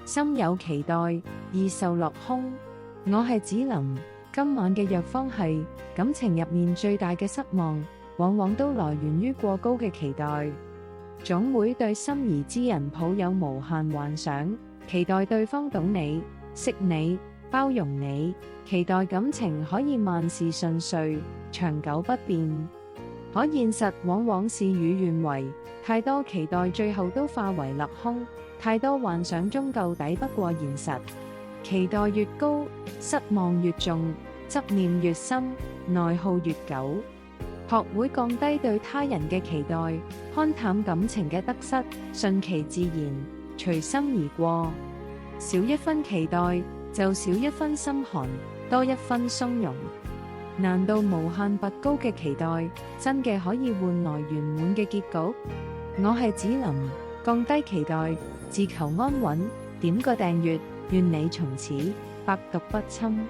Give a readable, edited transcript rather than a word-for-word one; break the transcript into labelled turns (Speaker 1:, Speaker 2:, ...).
Speaker 1: 心有期待，易受落空。我係子琳，今晚嘅藥方係感情入面最大嘅失望，往往都來源於過高嘅期待。總會對心儀之人抱有無限幻想，期待對方懂你、識你、包容你，期待感情可以萬事順遂、長久不變。可現實往往事與願違，太多期待最後都化為落空，太多幻想終究抵不過現實。期待越高，失望越重，執念越深，內耗越久。學會降低對他人嘅期待，看淡感情嘅得失，順其自然，隨心而過。少一分期待，就少一分心寒，多一分鬆容。難道無限拔高嘅期待，真嘅可以換來圓滿嘅結局？我係子琳，降低期待，自求安穩。點個訂閱，願你從此百毒不侵。